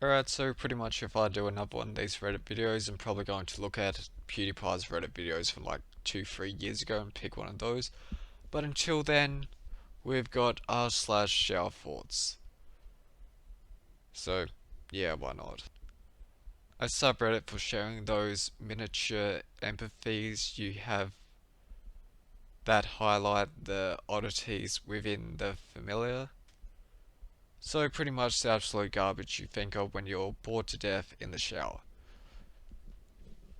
Alright, so pretty much if I do another one of these Reddit videos, I'm probably going to look at PewDiePie's Reddit videos from like 2-3 years ago and pick one of those. But until then, we've got r/ShowerThoughts. So, yeah, why not? A subreddit for sharing those miniature empathies you have that highlight the oddities within the familiar. So pretty much the absolute garbage you think of when you're bored to death in the shower.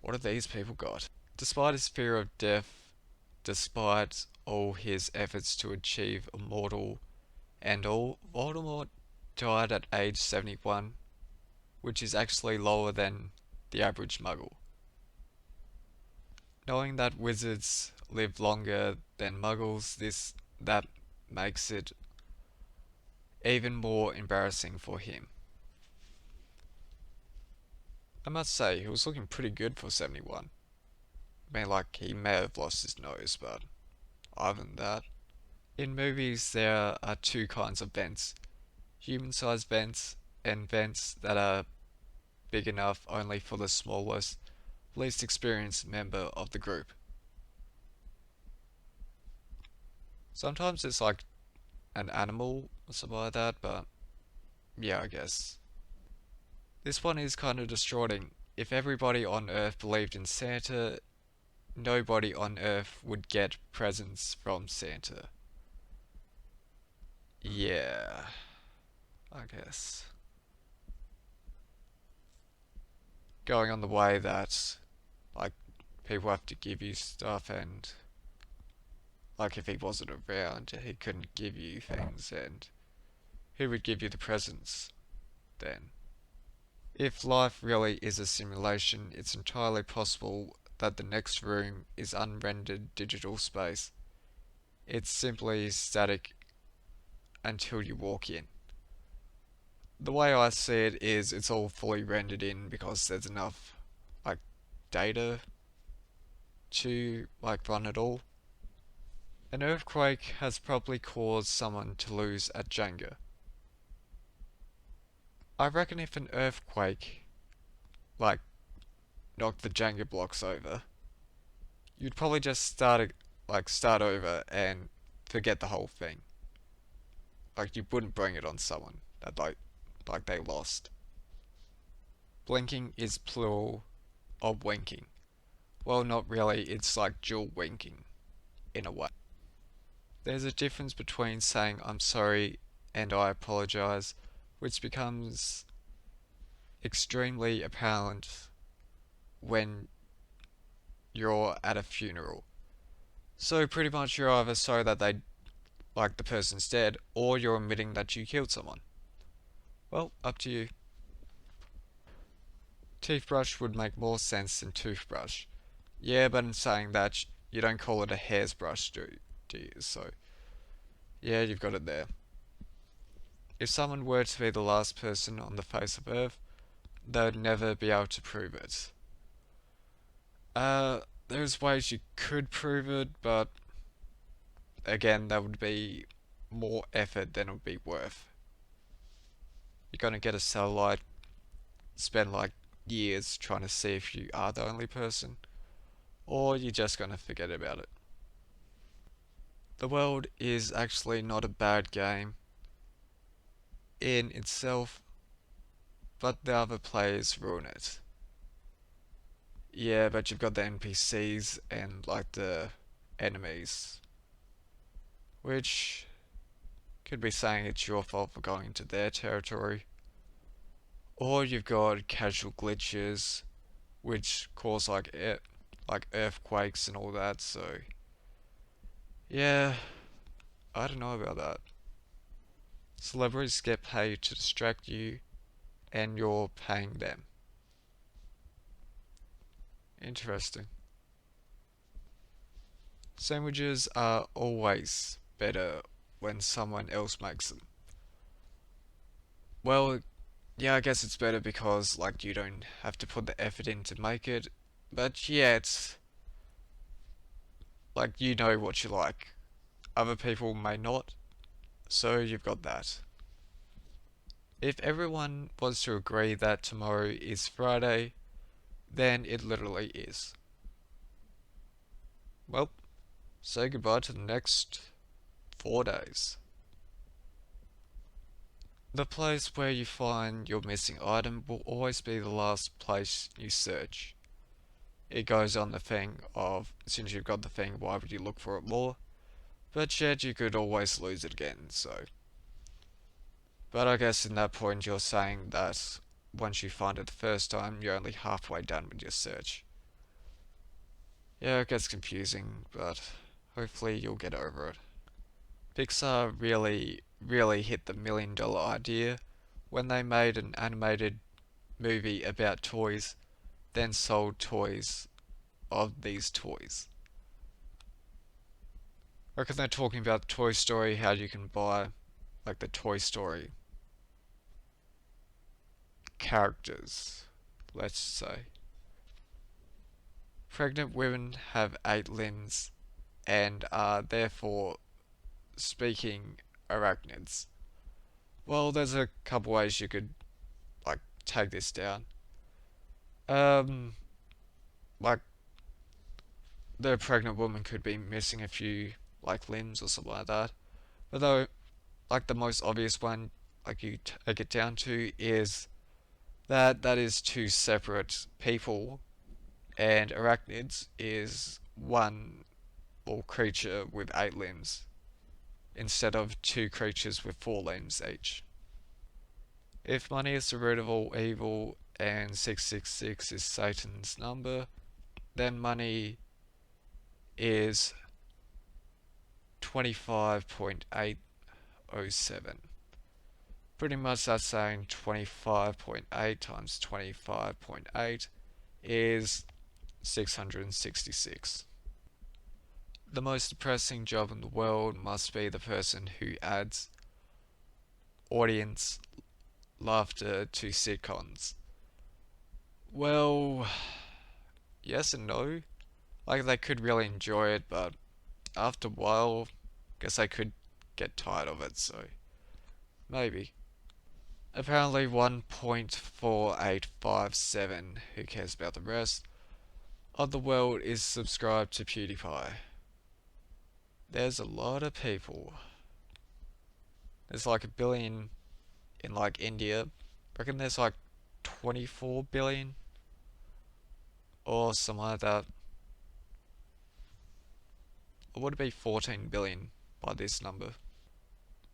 What have these people got? Despite his fear of death, despite all his efforts to achieve immortal and all, Voldemort died at age 71, which is actually lower than the average muggle. Knowing that wizards live longer than muggles, that makes it even more embarrassing for him. I must say, he was looking pretty good for 71. I mean, like, he may have lost his nose, but other than that. In movies, there are two kinds of vents: human-sized vents and vents that are big enough only for the smallest, least experienced member of the group. Sometimes it's like an animal or something like that, but yeah, I guess. This one is kind of distorting. If everybody on Earth believed in Santa, nobody on Earth would get presents from Santa. Yeah, I guess. Going on the way that, like, people have to give you stuff, and, like, if he wasn't around, he couldn't give you things, and who would give you the presents then? If life really is a simulation, it's entirely possible that the next room is unrendered digital space. It's simply static until you walk in. The way I see it is it's all fully rendered in because there's enough, like, data to, like, run it all. An earthquake has probably caused someone to lose at Jenga. I reckon if an earthquake, like, knocked the Jenga blocks over, you'd probably just start over and forget the whole thing. Like, you wouldn't bring it on someone that, like they lost. Blinking is plural of winking. Well, not really, it's like dual winking, in a way. There's a difference between saying I'm sorry and I apologize, which becomes extremely apparent when you're at a funeral. So pretty much you're either sorry that the person's dead, or you're admitting that you killed someone. Well, up to you. Toothbrush would make more sense than toothbrush. Yeah, but in saying that, you don't call it a hair's brush, do you? So, yeah, you've got it there. If someone were to be the last person on the face of Earth, they would never be able to prove it. There's ways you could prove it, but again, that would be more effort than it would be worth. You're gonna get a satellite, spend like years trying to see if you are the only person, or you're just gonna forget about it. The world is actually not a bad game in itself, but the other players ruin it. Yeah, but you've got the NPCs and like the enemies, which could be saying it's your fault for going into their territory. Or you've got casual glitches, which cause like earthquakes and all that. So yeah, I don't know about that. Celebrities get paid to distract you, and you're paying them. Interesting. Sandwiches are always better when someone else makes them. Well, yeah, I guess it's better because like you don't have to put the effort in to make it. But yeah, it's like you know what you like. Other people may not, so you've got that. If everyone was to agree that tomorrow is Friday, then it literally is. Well, say goodbye to the next 4 days. The place where you find your missing item will always be the last place you search. It goes on the thing of, since you've got the thing, why would you look for it more? But yet you could always lose it again, so. But I guess in that point you're saying that once you find it the first time, you're only halfway done with your search. Yeah, it gets confusing, but hopefully you'll get over it. Pixar really hit the $1 million idea when they made an animated movie about toys, then sold toys of these toys. I reckon they're talking about Toy Story, how you can buy like the Toy Story characters, let's say. Pregnant women have 8 limbs and are therefore speaking arachnids. Well, there's a couple ways you could like take this down. Um, like the pregnant woman could be missing a few like limbs or something like that. But though, like the most obvious one, like you take it down to is that is two separate people, and arachnids is one or creature with 8 limbs instead of two creatures with 4 limbs each. If money is the root of all evil and 666 is Satan's number, then money is 25.807. Pretty much that's saying 25.8 times 25.8 is 666. The most depressing job in the world must be the person who adds audience laughter to sitcoms. Well, yes and no. Like they could really enjoy it, but after a while, guess I could get tired of it, so maybe. Apparently 1.4857, who cares about the rest, of the world is subscribed to PewDiePie. There's a lot of people. There's like 1 billion in like India. I reckon there's like 24 billion or something like that. Or would it be 14 billion by this number?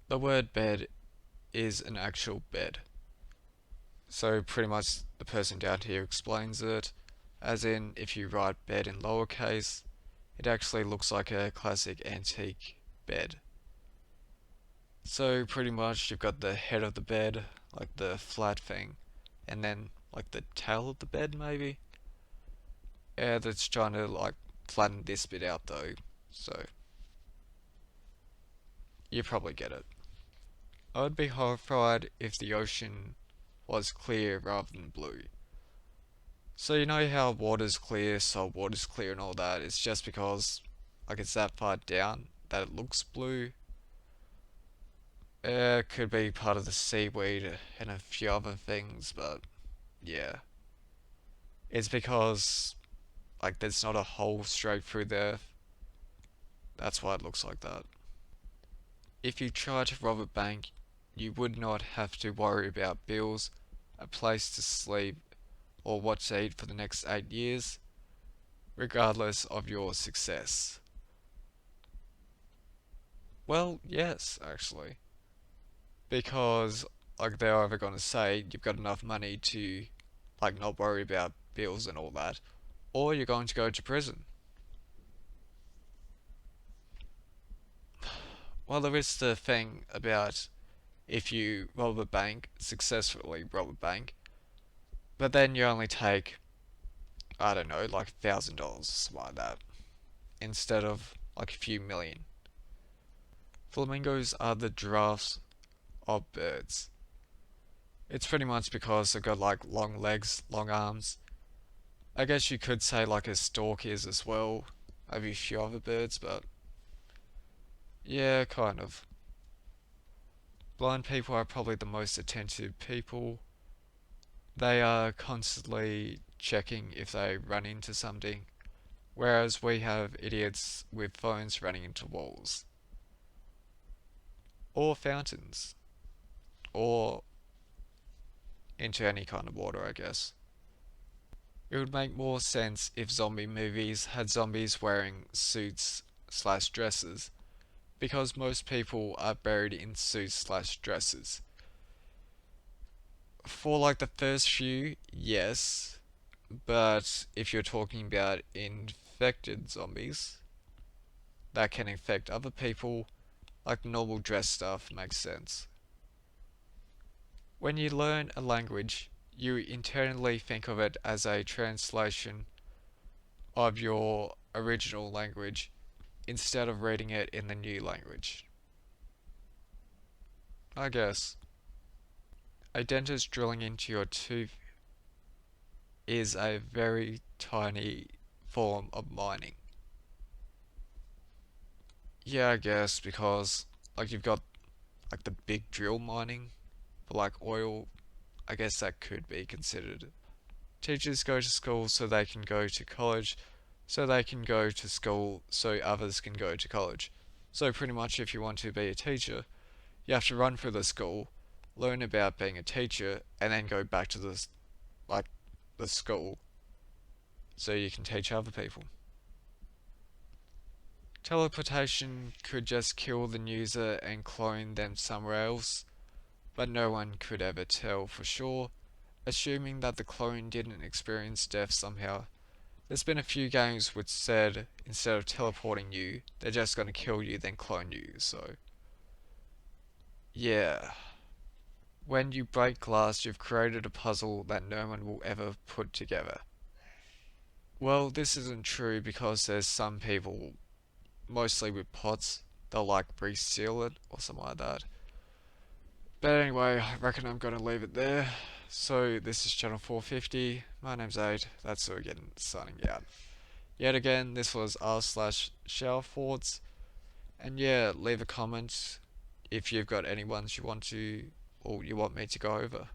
The word bed is an actual bed. So pretty much the person down here explains it, as in if you write bed in lowercase, it actually looks like a classic antique bed. So pretty much you've got the head of the bed, like the flat thing, and then like the tail of the bed maybe? Yeah, that's trying to like flatten this bit out though, so you probably get it. I would be horrified if the ocean was clear rather than blue. So you know how water's clear, salt water's clear and all that, it's just because like it's that far down that it looks blue. It could be part of the seaweed and a few other things, but yeah. It's because like there's not a hole straight through the earth. That's why it looks like that. If you try to rob a bank, you would not have to worry about bills, a place to sleep, or what to eat for the next 8 years, regardless of your success. Well, yes, actually. Because, like, they're either going to say you've got enough money to, like, not worry about bills and all that, or you're going to go to prison. Well, there is the thing about if you rob a bank, successfully rob a bank, but then you only take, I don't know, like $1,000, something like that, instead of like a few million. Flamingos are the giraffes of birds. It's pretty much because they've got like long legs, long arms. I guess you could say like a stork is as well, maybe a few other birds, but yeah, kind of. Blind people are probably the most attentive people. They are constantly checking if they run into something, whereas we have idiots with phones running into walls, or fountains, or into any kind of water, I guess. It would make more sense if zombie movies had zombies wearing suits slash dresses, because most people are buried in suits slash dresses. For like the first few, yes, but if you're talking about infected zombies that can infect other people, like normal dress stuff makes sense. When you learn a language, you internally think of it as a translation of your original language instead of reading it in the new language. I guess. A dentist drilling into your tooth is a very tiny form of mining. Yeah, I guess because like you've got like the big drill mining for like oil. I guess that could be considered. Teachers go to school so they can go to college, so they can go to school so others can go to college. So pretty much if you want to be a teacher, you have to run through the school, learn about being a teacher, and then go back to like the school so you can teach other people. Teleportation could just kill the user and clone them somewhere else, but no one could ever tell for sure, assuming that the clone didn't experience death somehow. There's been a few games which said instead of teleporting you, they're just gonna kill you then clone you, so yeah. When you break glass, you've created a puzzle that no one will ever put together. Well, this isn't true because there's some people, mostly with pots, they'll like reseal it or something like that. But anyway, I reckon I'm gonna leave it there. So this is channel 450. My name's Aid. That's so again signing out. Yet again, this was r/ShowerThoughts. And yeah, leave a comment if you've got any ones you want to or you want me to go over.